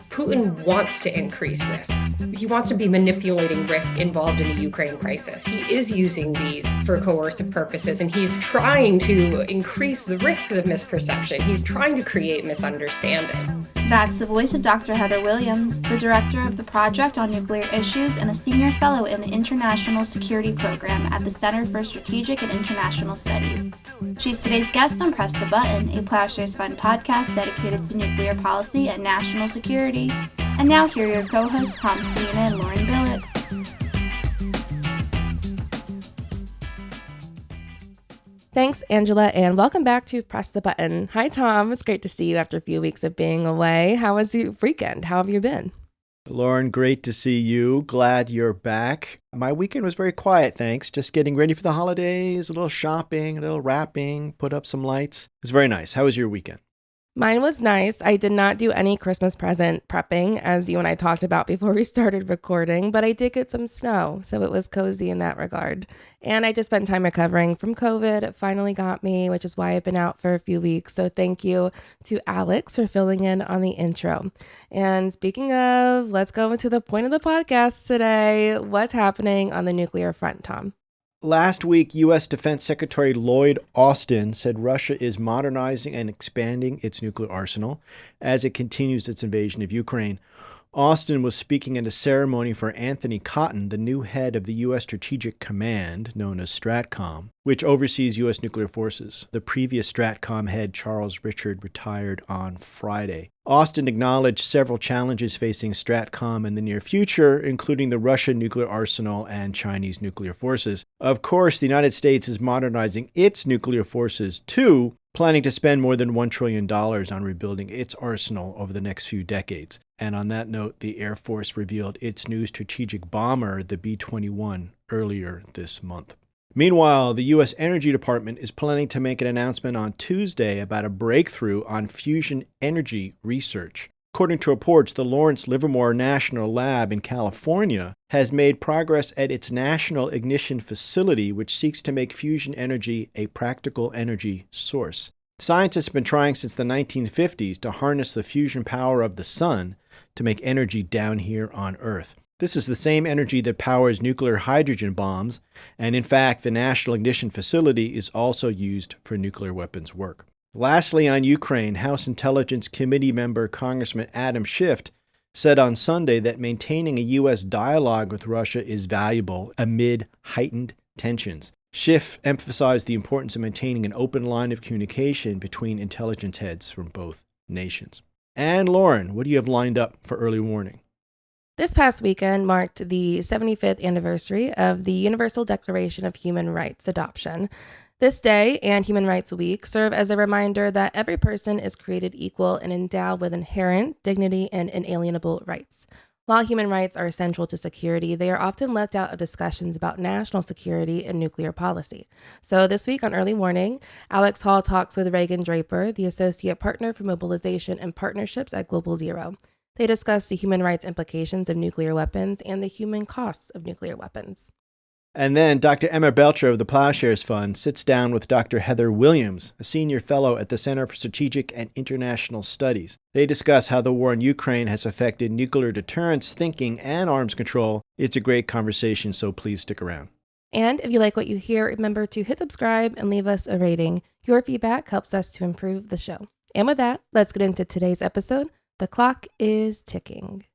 Putin wants to increase risks. He wants to be manipulating risk involved in the Ukraine crisis. He is using these for coercive purposes, and he's trying to increase the risks of misperception. He's trying to create misunderstanding. That's the voice of Dr. Heather Williams, the director of the Project on Nuclear Issues and a senior fellow in the International Security Program at the Center for Strategic and International Studies. She's today's guest on Press the Button, a Ploughshares Fund podcast dedicated to nuclear policy and national security. And now here are your co-hosts Tom Kalina and Lauren Billett. Thanks, Angela, and welcome back to Press the Button. Hi, Tom. It's great to see you after a few weeks of being away. How was your weekend? How have you been? Lauren, great to see you. Glad you're back. My weekend was very quiet, thanks. Just getting ready for the holidays, a little shopping, a little wrapping, put up some lights. It was very nice. How was your weekend? Mine was nice. I did not do any Christmas present prepping, as you and I talked about before we started recording, but I did get some snow, so it was cozy in that regard. And I just spent time recovering from COVID. It finally got me, which is why I've been out for a few weeks. So thank you to Alex for filling in on the intro. And speaking of, let's go into the point of the podcast today. What's happening on the nuclear front, Tom? Last week, U.S. Defense Secretary Lloyd Austin said Russia is modernizing and expanding its nuclear arsenal as it continues its invasion of Ukraine. Austin was speaking at a ceremony for Anthony Cotton, the new head of the U.S. Strategic Command, known as STRATCOM, which oversees U.S. nuclear forces. The previous STRATCOM head, Charles Richard, retired on Friday. Austin acknowledged several challenges facing STRATCOM in the near future, including the Russian nuclear arsenal and Chinese nuclear forces. Of course, the United States is modernizing its nuclear forces too, planning to spend more than $1 trillion on rebuilding its arsenal over the next few decades. And on that note, the Air Force revealed its new strategic bomber, the B-21, earlier this month. Meanwhile, the U.S. Energy Department is planning to make an announcement on Tuesday about a breakthrough on fusion energy research. According to reports, the Lawrence Livermore National Lab in California has made progress at its National Ignition Facility, which seeks to make fusion energy a practical energy source. Scientists have been trying since the 1950s to harness the fusion power of the sun to make energy down here on Earth. This is the same energy that powers nuclear hydrogen bombs, and in fact, the National Ignition Facility is also used for nuclear weapons work. Lastly, on Ukraine, House Intelligence Committee member Congressman Adam Schiff said on Sunday that maintaining a U.S. dialogue with Russia is valuable amid heightened tensions. Schiff emphasized the importance of maintaining an open line of communication between intelligence heads from both nations. And Lauren, what do you have lined up for early warning? This past weekend marked the 75th anniversary of the Universal Declaration of Human Rights adoption. This day and Human Rights Week serve as a reminder that every person is created equal and endowed with inherent dignity and inalienable rights. While human rights are essential to security, they are often left out of discussions about national security and nuclear policy. So this week on Early Warning, Alex Hall talks with Raeghn Draper, the Associate Partner for Mobilization and Partnerships at Global Zero. They discuss the human rights implications of nuclear weapons and the human costs of nuclear weapons. And then Dr. Emma Belcher of the Ploughshares Fund sits down with Dr. Heather Williams, a senior fellow at the Center for Strategic and International Studies. They discuss how the war in Ukraine has affected nuclear deterrence thinking and arms control. It's a great conversation, so please stick around. And if you like what you hear, remember to hit subscribe and leave us a rating. Your feedback helps us to improve the show. And with that, let's get into today's episode. The clock is ticking.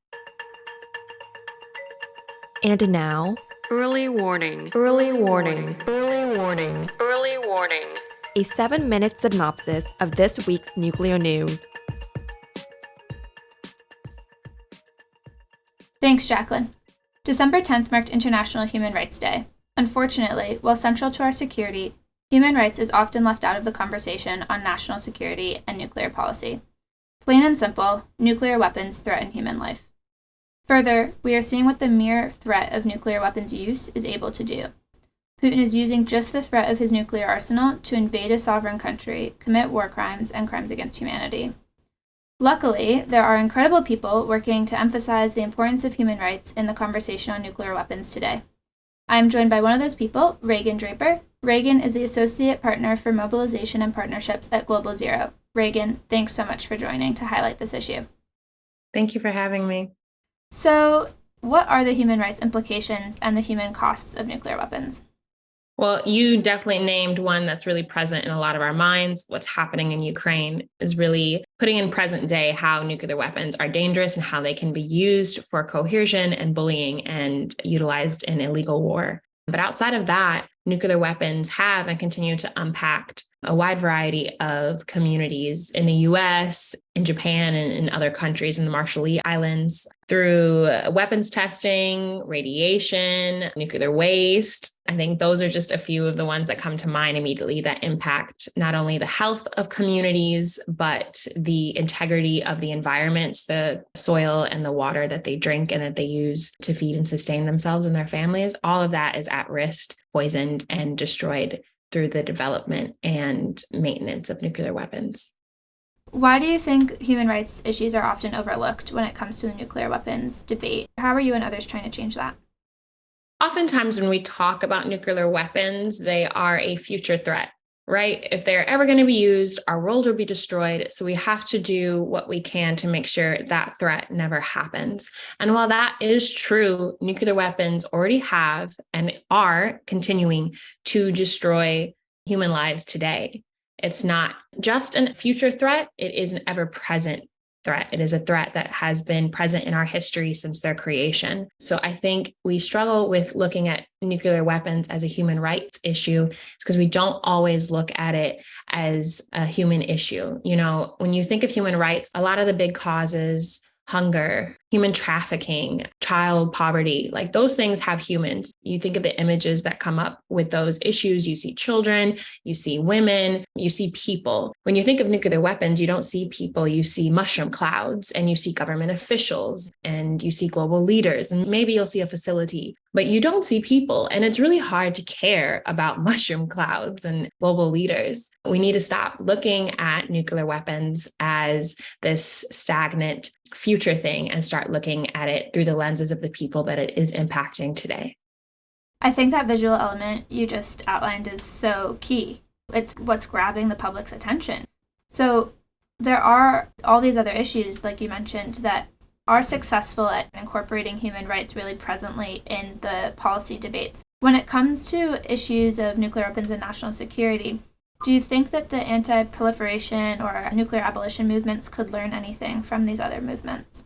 And now, early warning, early warning, early warning, early warning. A 7-minute synopsis of this week's nuclear news. Thanks, Jacqueline. December 10th marked International Human Rights Day. Unfortunately, while central to our security, human rights is often left out of the conversation on national security and nuclear policy. Plain and simple, nuclear weapons threaten human life. Further, we are seeing what the mere threat of nuclear weapons use is able to do. Putin is using just the threat of his nuclear arsenal to invade a sovereign country, commit war crimes, and crimes against humanity. Luckily, there are incredible people working to emphasize the importance of human rights in the conversation on nuclear weapons today. I am joined by one of those people, Raeghn Draper. Raeghn is the Associate Partner for Mobilization and Partnerships at Global Zero. Raeghn, thanks so much for joining to highlight this issue. Thank you for having me. So, what are the human rights implications and the human costs of nuclear weapons? Well, you definitely named one that's really present in a lot of our minds. What's happening in Ukraine is really putting in present day how nuclear weapons are dangerous and how they can be used for coercion and bullying and utilized in illegal war. But outside of that, nuclear weapons have and continue to impact a wide variety of communities in the US, in Japan, and in other countries in the Marshall Islands through weapons testing, radiation, nuclear waste. I think those are just a few of the ones that come to mind immediately that impact not only the health of communities, but the integrity of the environment, the soil and the water that they drink and that they use to feed and sustain themselves and their families. All of that is at risk, poisoned, and destroyed through the development and maintenance of nuclear weapons. Why do you think human rights issues are often overlooked when it comes to the nuclear weapons debate? How are you and others trying to change that? Oftentimes when we talk about nuclear weapons, they are a future threat, right? If they're ever going to be used, our world will be destroyed. So we have to do what we can to make sure that threat never happens. And while that is true, nuclear weapons already have and are continuing to destroy human lives today. It's not just a future threat, it is an ever-present threat. It is a threat that has been present in our history since their creation. So I think we struggle with looking at nuclear weapons as a human rights issue. It's because we don't always look at it as a human issue. You know, when you think of human rights, a lot of the big causes, hunger, human trafficking, child poverty, like those things have humans. You think of the images that come up with those issues. You see children, you see women, you see people. When you think of nuclear weapons, you don't see people, you see mushroom clouds and you see government officials and you see global leaders and maybe you'll see a facility, but you don't see people. And it's really hard to care about mushroom clouds and global leaders. We need to stop looking at nuclear weapons as this stagnant future thing and start looking at it through the lenses of the people that it is impacting today. I think that visual element you just outlined is so key. It's what's grabbing the public's attention. So there are all these other issues, like you mentioned, that are successful at incorporating human rights really presently in the policy debates. When it comes to issues of nuclear weapons and national security, do you think that the anti-proliferation or nuclear abolition movements could learn anything from these other movements?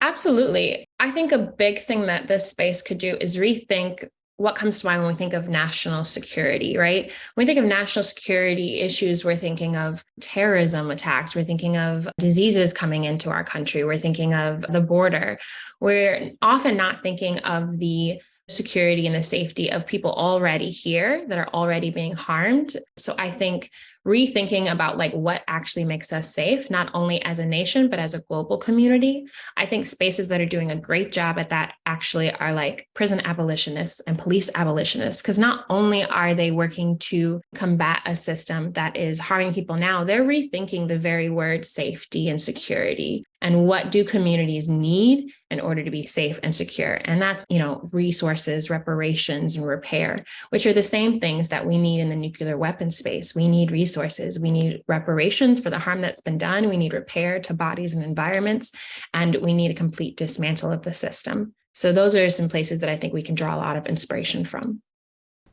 Absolutely. I think a big thing that this space could do is rethink what comes to mind when we think of national security, right? When we think of national security issues, we're thinking of terrorism attacks. We're thinking of diseases coming into our country. We're thinking of the border. We're often not thinking of the security and the safety of people already here that are already being harmed. So I think rethinking about like what actually makes us safe, not only as a nation, but as a global community. I think spaces that are doing a great job at that actually are like prison abolitionists and police abolitionists, because not only are they working to combat a system that is harming people now, they're rethinking the very word safety and security. And what do communities need in order to be safe and secure? And that's, resources, reparations, and repair, which are the same things that we need in the nuclear weapons space. We need resources. We need reparations for the harm that's been done. We need repair to bodies and environments, and we need a complete dismantle of the system. So those are some places that I think we can draw a lot of inspiration from.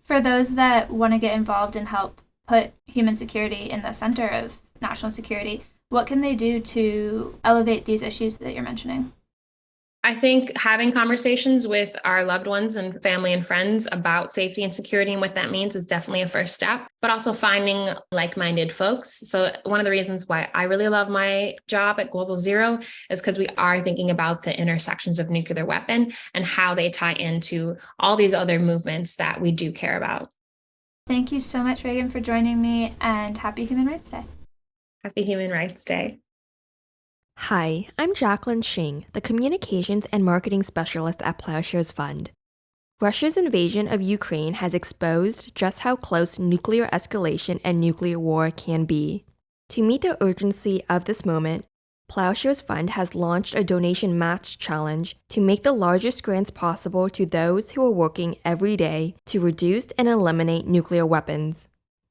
For those that want to get involved and help put human security in the center of national security, what can they do to elevate these issues that you're mentioning? I think having conversations with our loved ones and family and friends about safety and security and what that means is definitely a first step, but also finding like-minded folks. So one of the reasons why I really love my job at Global Zero is because we are thinking about the intersections of nuclear weapon and how they tie into all these other movements that we do care about. Thank you so much, Raeghn, for joining me, and happy Human Rights Day. Happy Human Rights Day. Hi, I'm Jacqueline Shing, the Communications and Marketing Specialist at Ploughshares Fund. Russia's invasion of Ukraine has exposed just how close nuclear escalation and nuclear war can be. To meet the urgency of this moment, Ploughshares Fund has launched a donation match challenge to make the largest grants possible to those who are working every day to reduce and eliminate nuclear weapons.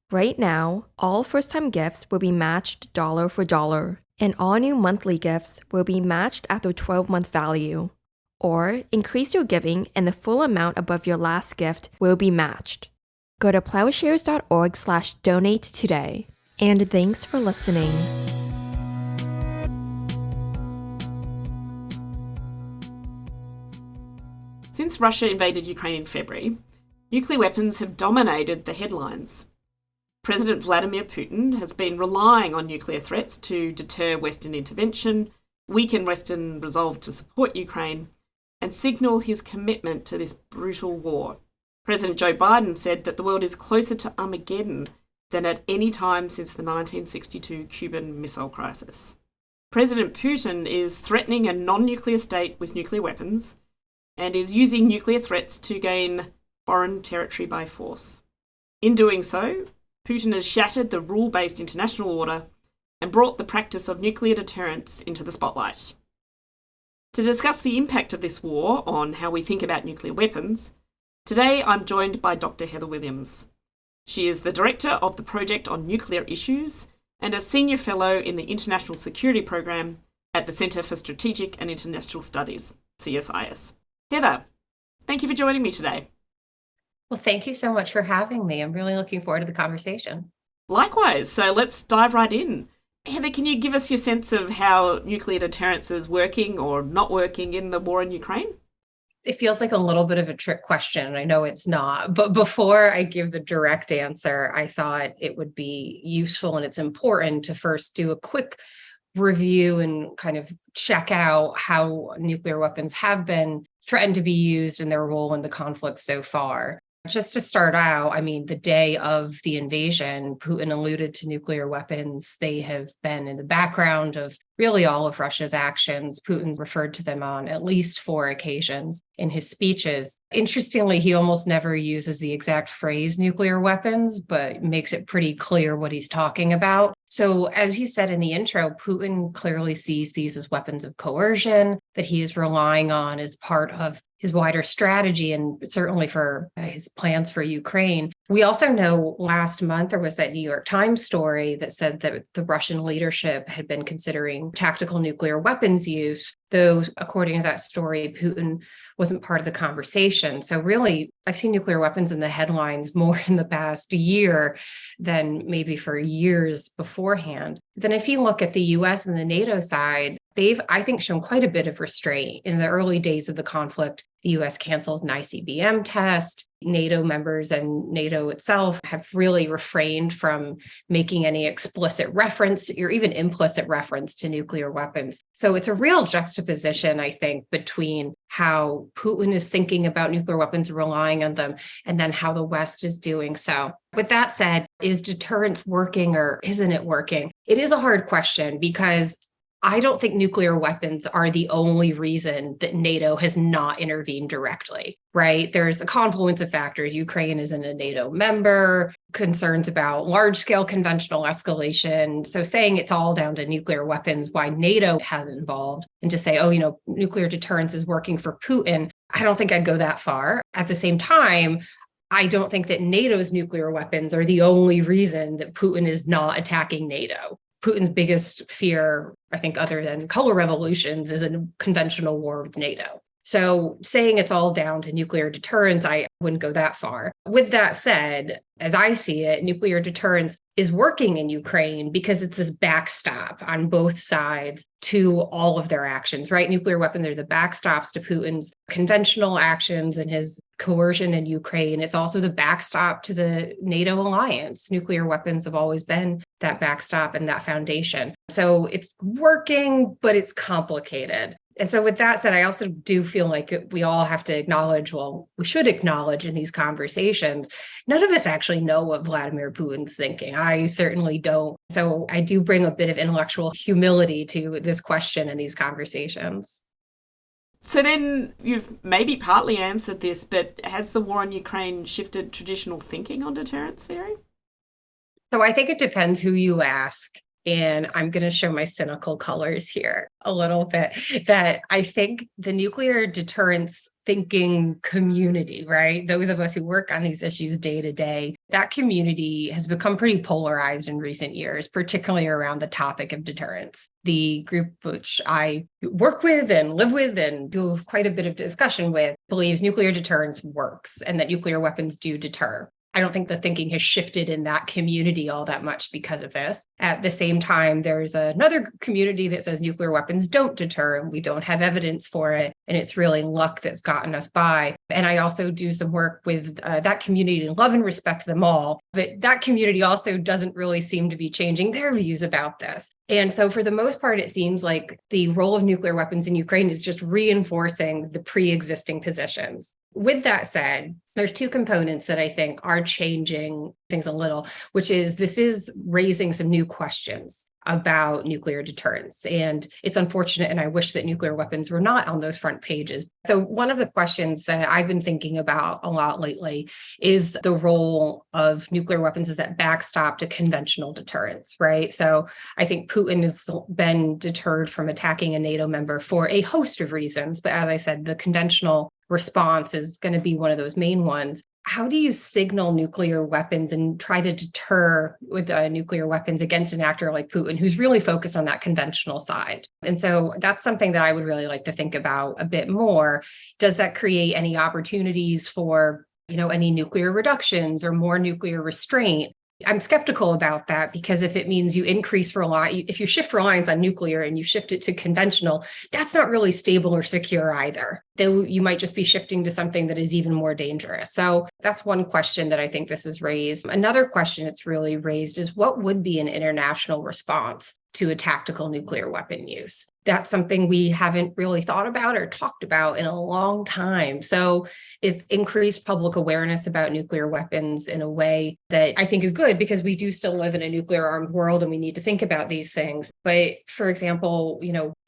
Right now, all first-time gifts will be matched dollar for dollar, and all new monthly gifts will be matched at their 12-month value. Or increase your giving and the full amount above your last gift will be matched. Go to ploughshares.org/donate today. And thanks for listening. Since Russia invaded Ukraine in February, nuclear weapons have dominated the headlines. President Vladmir Putin has been relying on nuclear threats to deter Western intervention, weaken Western resolve to support Ukraine, and signal his commitment to this brutal war. President Joe Biden said that the world is closer to Armageddon than at any time since the 1962 Cuban Missile Crisis. President Putin is threatening a non-nuclear state with nuclear weapons and is using nuclear threats to gain foreign territory by force. In doing so, Putin has shattered the rule-based international order and brought the practice of nuclear deterrence into the spotlight. To discuss the impact of this war on how we think about nuclear weapons, today I'm joined by Dr. Heather Williams. She is the Director of the Project on Nuclear Issues and a Senior Fellow in the International Security Program at the Centre for Strategic and International Studies, CSIS. Heather, thank you for joining me today. Well, thank you so much for having me. I'm really looking forward to the conversation. Likewise, so let's dive right in. Heather, can you give us your sense of how nuclear deterrence is working or not working in the war in Ukraine? It feels like a little bit of a trick question, and I know it's not. But before I give the direct answer, I thought it would be useful and it's important to first do a quick review and kind of check out how nuclear weapons have been threatened to be used and their role in the conflict so far. Just to start out, I mean, the day of the invasion, Putin alluded to nuclear weapons. They have been in the background of really all of Russia's actions. Putin referred to them on at least 4 occasions in his speeches. Interestingly, he almost never uses the exact phrase nuclear weapons, but makes it pretty clear what he's talking about. So as you said in the intro, Putin clearly sees these as weapons of coercion that he is relying on as part of his wider strategy and certainly for his plans for Ukraine. We also know last month there was that New York Times story that said that the Russian leadership had been considering tactical nuclear weapons use, though according to that story, Putin wasn't part of the conversation. So really, I've seen nuclear weapons in the headlines more in the past year than maybe for years beforehand. Then if you look at the US and the NATO side, they've, I think, shown quite a bit of restraint. In the early days of the conflict, the US canceled an ICBM test. NATO members and NATO itself have really refrained from making any explicit reference or even implicit reference to nuclear weapons. So it's a real juxtaposition, I think, between how Putin is thinking about nuclear weapons, relying on them, and then how the West is doing so. With that said, is deterrence working or isn't it working? It is a hard question because I don't think nuclear weapons are the only reason that NATO has not intervened directly, right? There's a confluence of factors. Ukraine isn't a NATO member, concerns about large-scale conventional escalation. So saying it's all down to nuclear weapons, why NATO hasn't involved, and to say, oh, nuclear deterrence is working for Putin, I don't think I'd go that far. At the same time, I don't think that NATO's nuclear weapons are the only reason that Putin is not attacking NATO. Putin's biggest fear, I think, other than color revolutions, is a conventional war with NATO. So saying it's all down to nuclear deterrence, I wouldn't go that far. With that said, as I see it, nuclear deterrence is working in Ukraine because it's this backstop on both sides to all of their actions, right? Nuclear weapons are the backstops to Putin's conventional actions and his coercion in Ukraine. It's also the backstop to the NATO alliance. Nuclear weapons have always been that backstop and that foundation. So it's working, but it's complicated. And so with that said, I also do feel like we all have to acknowledge, well, we should acknowledge in these conversations, none of us actually know what Vladimir Putin's thinking. I certainly don't. So I do bring a bit of intellectual humility to this question in these conversations. So then you've maybe partly answered this, but has the war in Ukraine shifted traditional thinking on deterrence theory? So I think it depends who you ask. And I'm going to show my cynical colors here a little bit, that I think the nuclear deterrence thinking community, right? Those of us who work on these issues day to day, that community has become pretty polarized in recent years, particularly around the topic of deterrence. The group which I work with and live with and do quite a bit of discussion with believes nuclear deterrence works and that nuclear weapons do deter. I don't think the thinking has shifted in that community all that much because of this. At the same time, there's another community that says nuclear weapons don't deter and we don't have evidence for it. And it's really luck that's gotten us by. And I also do some work with that community and love and respect them all. But that community also doesn't really seem to be changing their views about this. And so for the most part, it seems like the role of nuclear weapons in Ukraine is just reinforcing the pre-existing positions. With that said, there's two components that I think are changing things a little, which is this is raising some new questions about nuclear deterrence. And it's unfortunate, and I wish that nuclear weapons were not on those front pages. So one of the questions that I've been thinking about a lot lately is the role of nuclear weapons as that backstop to conventional deterrence, right? So I think Putin has been deterred from attacking a NATO member for a host of reasons. But as I said, the conventional response is going to be one of those main ones. How do you signal nuclear weapons and try to deter with nuclear weapons against an actor like Putin, who's really focused on that conventional side? And so that's something that I would really like to think about a bit more. Does that create any opportunities for, any nuclear reductions or more nuclear restraint? I'm skeptical about that because if it means you increase if you shift reliance on nuclear and you shift it to conventional, that's not really stable or secure either. Though you might just be shifting to something that is even more dangerous. So that's one question that I think this has raised. Another question it's really raised is what would be an international response to a tactical nuclear weapon use? That's something we haven't really thought about or talked about in a long time. So it's increased public awareness about nuclear weapons in a way that I think is good because we do still live in a nuclear armed world and we need to think about these things. But for example,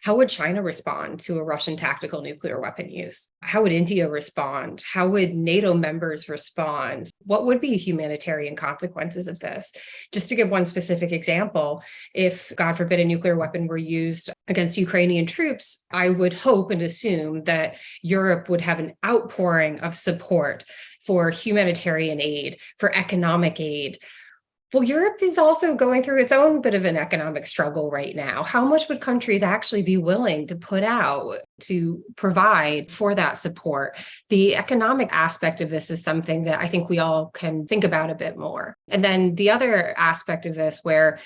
how would China respond to a Russian tactical nuclear weapon use? How would India respond? How would NATO members respond? What would be humanitarian consequences of this? Just to give one specific example, if, God forbid, a nuclear weapon were used against Ukrainian troops, I would hope and assume that Europe would have an outpouring of support for humanitarian aid, for economic aid. Well, Europe is also going through its own bit of an economic struggle right now. How much would countries actually be willing to put out to provide for that support? The economic aspect of this is something that I think we all can think about a bit more. And then the other aspect of this, where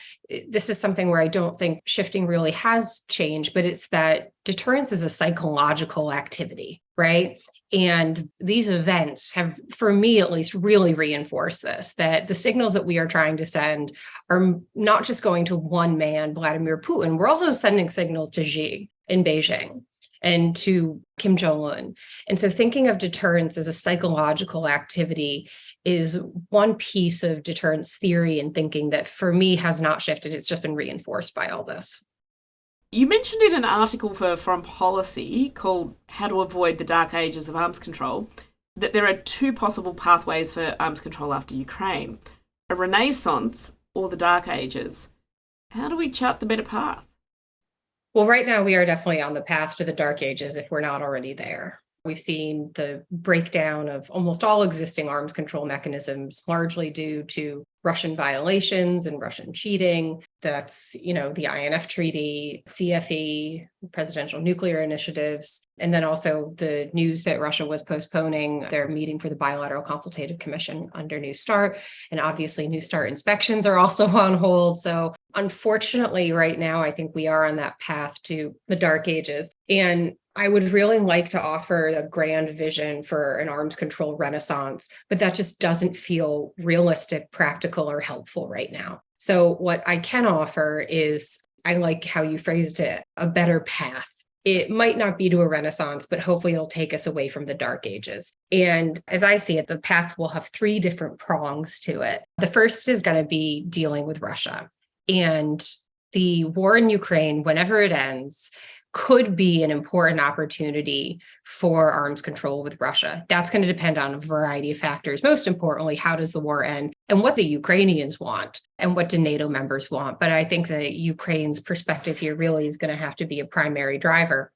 this is something where I don't think shifting really has changed, but it's that deterrence is a psychological activity, right? And these events have, for me at least, really reinforced this, that the signals that we are trying to send are not just going to one man, Vladimir Putin. We're also sending signals to Xi in Beijing and to Kim Jong-un. And so thinking of deterrence as a psychological activity is one piece of deterrence theory and thinking that for me has not shifted. It's just been reinforced by all this. You mentioned in an article for Foreign Policy called How to Avoid the Dark Ages of Arms Control that there are two possible pathways for arms control after Ukraine, a renaissance or the Dark Ages. How do we chart the better path? Well, right now we are definitely on the path to the Dark Ages if we're not already there. We've seen the breakdown of almost all existing arms control mechanisms, largely due to Russian violations and Russian cheating. That's, the INF Treaty, CFE, presidential nuclear initiatives, and then also the news that Russia was postponing their meeting for the Bilateral Consultative Commission under New START. And obviously New START inspections are also on hold. So unfortunately, right now, I think we are on that path to the Dark Ages. And I would really like to offer a grand vision for an arms control renaissance, but that just doesn't feel realistic, practical, or helpful right now. So what I can offer is, I like how you phrased it, a better path. It might not be to a renaissance, but hopefully it'll take us away from the Dark Ages. And as I see it, the path will have three different prongs to it. The first is going to be dealing with Russia. And The war in Ukraine, whenever it ends, could be an important opportunity for arms control with Russia. That's going to depend on a variety of factors. Most importantly, how does the war end and what the Ukrainians want and what do NATO members want. But I think that Ukraine's perspective here really is going to have to be a primary driver.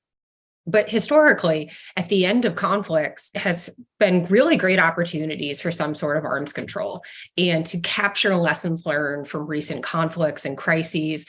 But historically, at the end of conflicts has been really great opportunities for some sort of arms control and to capture lessons learned from recent conflicts and crises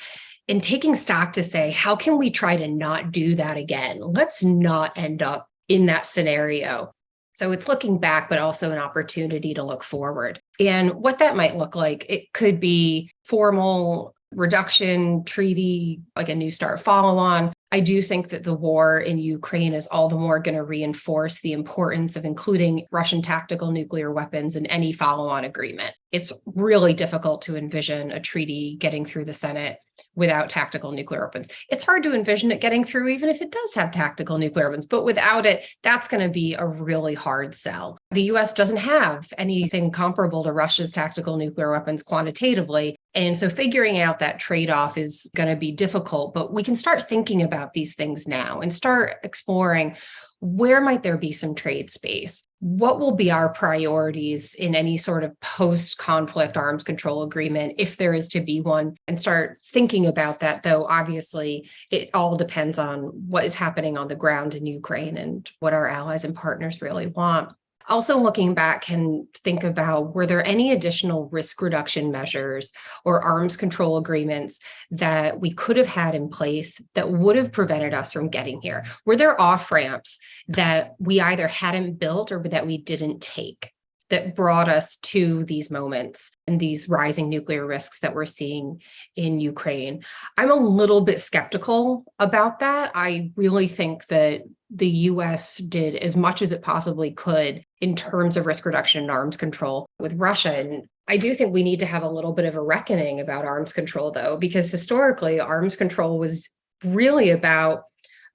and taking stock to say, how can we try to not do that again? Let's not end up in that scenario. So it's looking back, but also an opportunity to look forward. And what that might look like, it could be formal reduction treaty, like a New START follow-on. I do think that the war in Ukraine is all the more going to reinforce the importance of including Russian tactical nuclear weapons in any follow-on agreement. It's really difficult to envision a treaty getting through the Senate without tactical nuclear weapons. It's hard to envision it getting through, even if it does have tactical nuclear weapons, but without it, that's going to be a really hard sell. The US doesn't have anything comparable to Russia's tactical nuclear weapons quantitatively. And so figuring out that trade-off is going to be difficult, but we can start thinking about these things now and start exploring where might there be some trade space? What will be our priorities in any sort of post-conflict arms control agreement, if there is to be one, and start thinking about that, though obviously it all depends on what is happening on the ground in Ukraine and what our allies and partners really want. Also, looking back, can think about, were there any additional risk reduction measures or arms control agreements that we could have had in place that would have prevented us from getting here? Were there off-ramps that we either hadn't built or that we didn't take that brought us to these moments and these rising nuclear risks that we're seeing in Ukraine? I'm a little bit skeptical about that. I really think that the US did as much as it possibly could in terms of risk reduction and arms control with Russia. And I do think we need to have a little bit of a reckoning about arms control, though, because historically, arms control was really about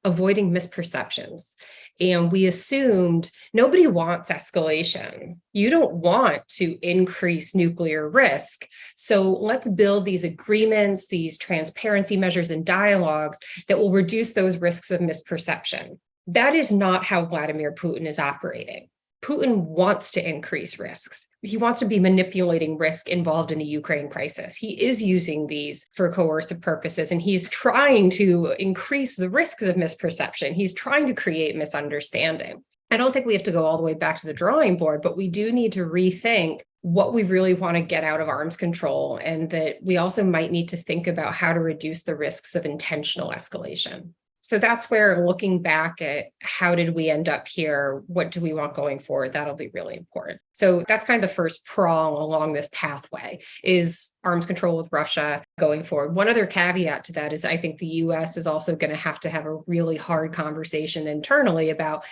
avoiding misperceptions. And we assumed nobody wants escalation. You don't want to increase nuclear risk. So let's build these agreements, these transparency measures and dialogues that will reduce those risks of misperception. That is not how Vladimir Putin is operating. Putin wants to increase risks. He wants to be manipulating risk involved in the Ukraine crisis. He is using these for coercive purposes, and he's trying to increase the risks of misperception. He's trying to create misunderstanding. I don't think we have to go all the way back to the drawing board, but we do need to rethink what we really want to get out of arms control, and that we also might need to think about how to reduce the risks of intentional escalation. So that's where, looking back at how did we end up here, what do we want going forward, that'll be really important. So that's kind of the first prong along this pathway, is arms control with Russia going forward. One other caveat to that is I think the US is also going to have a really hard conversation internally about,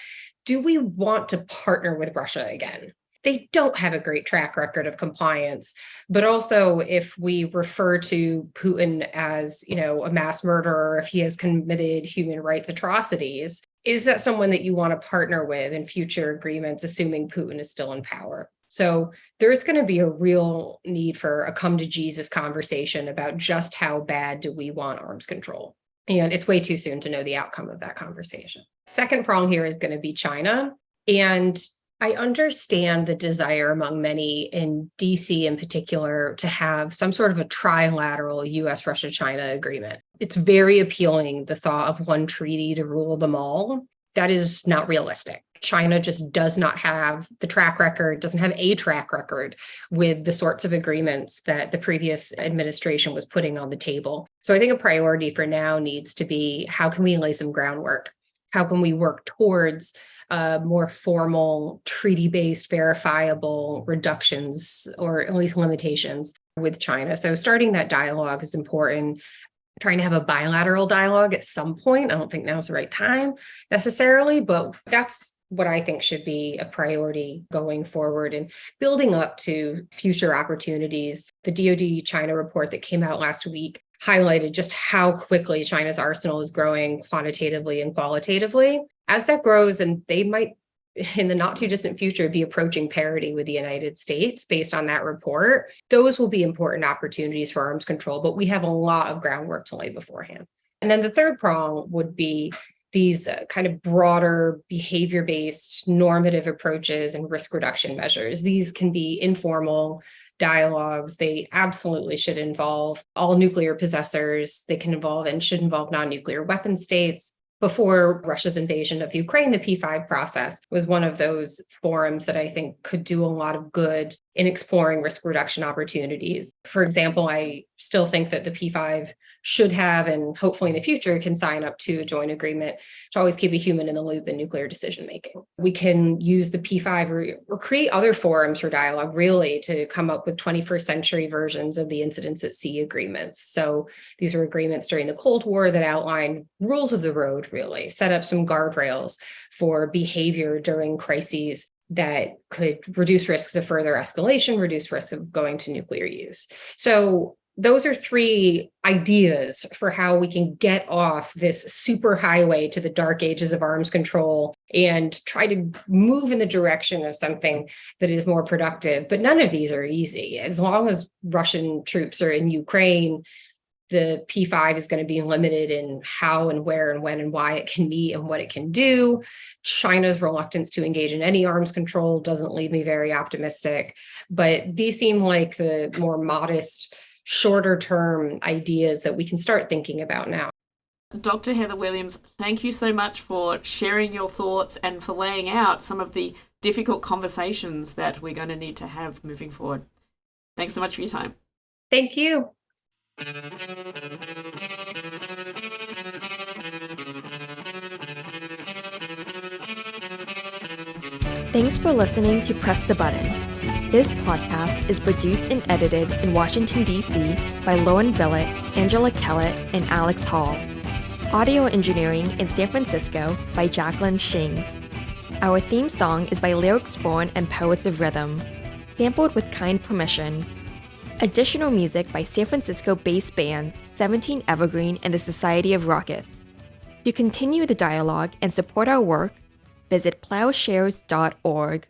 do we want to partner with Russia again? They don't have a great track record of compliance, but also if we refer to Putin as, a mass murderer, if he has committed human rights atrocities, is that someone that you want to partner with in future agreements, assuming Putin is still in power? So there's going to be a real need for a come to Jesus conversation about just how bad do we want arms control? And it's way too soon to know the outcome of that conversation. Second prong here is going to be China. And I understand the desire among many in DC in particular to have some sort of a trilateral US, Russia, China agreement. It's very appealing, the thought of one treaty to rule them all. That is not realistic. China just does not have the track record, doesn't have a track record with the sorts of agreements that the previous administration was putting on the table. So I think a priority for now needs to be, how can we lay some groundwork? How can we work towards more formal treaty-based verifiable reductions or at least limitations with China? So starting that dialogue is important. Trying to have a bilateral dialogue at some point. I don't think now's the right time necessarily, but that's what I think should be a priority going forward and building up to future opportunities. The DoD China report that came out last week highlighted just how quickly China's arsenal is growing quantitatively and qualitatively. As that grows, and they might in the not too distant future, be approaching parity with the United States based on that report. Those will be important opportunities for arms control, but we have a lot of groundwork to lay beforehand. And then the third prong would be these kind of broader behavior-based normative approaches and risk reduction measures. These can be informal dialogues. They absolutely should involve all nuclear possessors. They can involve and should involve non-nuclear weapon states. Before Russia's invasion of Ukraine, the P5 process was one of those forums that I think could do a lot of good in exploring risk reduction opportunities. For example, I still think that the P5 should have, and hopefully in the future can sign up to a joint agreement to always keep a human in the loop in nuclear decision making. We can use the P5 or create other forums for dialogue, really, to come up with 21st century versions of the incidents at sea agreements. So these are agreements during the Cold War that outline rules of the road, really, set up some guardrails for behavior during crises that could reduce risks of further escalation, reduce risks of going to nuclear use. So those are three ideas for how we can get off this super highway to the dark ages of arms control and try to move in the direction of something that is more productive. But none of these are easy. As long as Russian troops are in Ukraine, the P5 is going to be limited in how and where and when and why it can meet and what it can do. China's reluctance to engage in any arms control doesn't leave me very optimistic. But these seem like the more modest, shorter term ideas that we can start thinking about now. Dr. Heather Williams, thank you so much for sharing your thoughts and for laying out some of the difficult conversations that we're going to need to have moving forward. Thanks so much for your time. Thank you. Thanks for listening to Press the Button. This podcast is produced and edited in Washington, D.C. by Lauren Billett, Angela Kellett, and Alex Hall. Audio engineering in San Francisco by Jacqueline Shing. Our theme song is by Lyric Born and Poets of Rhythm, sampled with kind permission. Additional music by San Francisco-based bands 17 Evergreen and the Society of Rockets. To continue the dialogue and support our work, visit ploughshares.org.